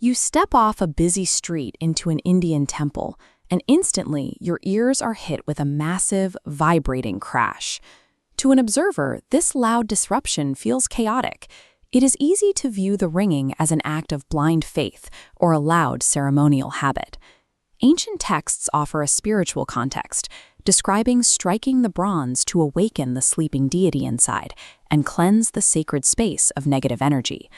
You step off a busy street into an Indian temple, and instantly your ears are hit with a massive, vibrating crash. To an observer, this loud disruption feels chaotic. It is easy to view the ringing as an act of blind faith or a loud ceremonial habit. Ancient texts offer a spiritual context, describing striking the bronze to awaken the sleeping deity inside and cleanse the sacred space of negative energy.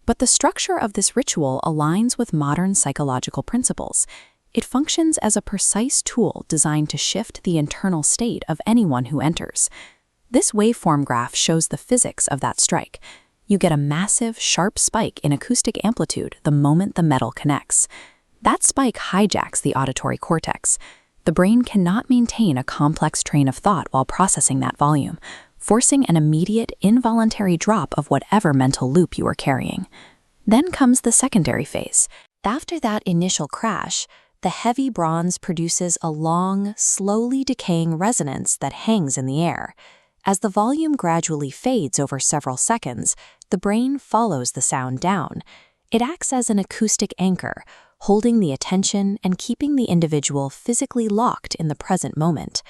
But the structure of this ritual aligns with modern psychological principles. It functions as a precise tool designed to shift the internal state of anyone who enters. This waveform graph shows the physics of that strike. You get a massive, sharp spike in acoustic amplitude the moment the metal connects. That spike hijacks the auditory cortex. The brain cannot maintain a complex train of thought while processing that volume, forcing an immediate, involuntary drop of whatever mental loop you are carrying. Then comes the secondary phase. After that initial crash, the heavy bronze produces a long, slowly decaying resonance that hangs in the air. As the volume gradually fades over several seconds, the brain follows the sound down. It acts as an acoustic anchor, holding the attention and keeping the individual physically locked in the present moment.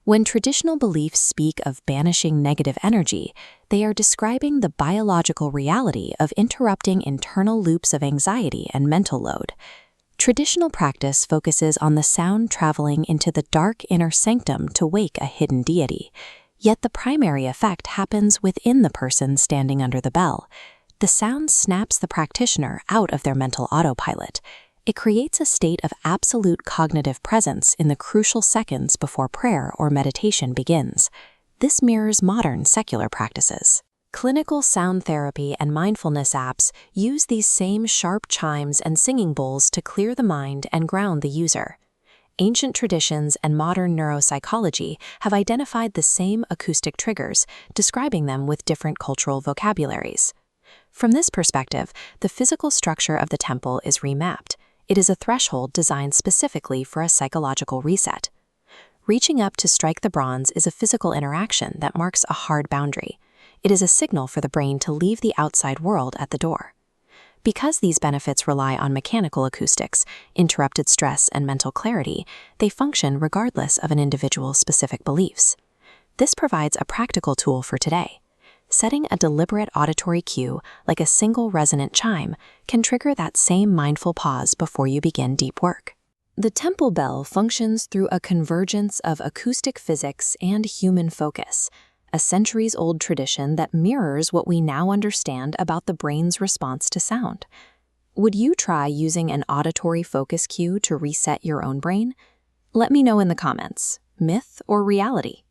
When traditional beliefs speak of banishing negative energy, they are describing the biological reality of interrupting internal loops of anxiety and mental load. Traditional practice focuses on the sound traveling into the dark inner sanctum to wake a hidden deity. Yet the primary effect happens within the person standing under the bell. The sound snaps the practitioner out of their mental autopilot. It creates a state of absolute cognitive presence in the crucial seconds before prayer or meditation begins. This mirrors modern secular practices. Clinical sound therapy and mindfulness apps use these same sharp chimes and singing bowls to clear the mind and ground the user. Ancient traditions and modern neuropsychology have identified the same acoustic triggers, describing them with different cultural vocabularies. From this perspective, the physical structure of the temple is remapped. It is a threshold designed specifically for a psychological reset. Reaching up to strike the bronze is a physical interaction that marks a hard boundary. It is a signal for the brain to leave the outside world at the door. Because these benefits rely on mechanical acoustics, interrupted stress, and mental clarity, they function regardless of an individual's specific beliefs. This provides a practical tool for today. Setting a deliberate auditory cue, like a single resonant chime, can trigger that same mindful pause before you begin deep work. The temple bell functions through a convergence of acoustic physics and human focus, a centuries-old tradition that mirrors what we now understand about the brain's response to sound. Would you try using an auditory focus cue to reset your own brain? Let me know in the comments. Myth or reality?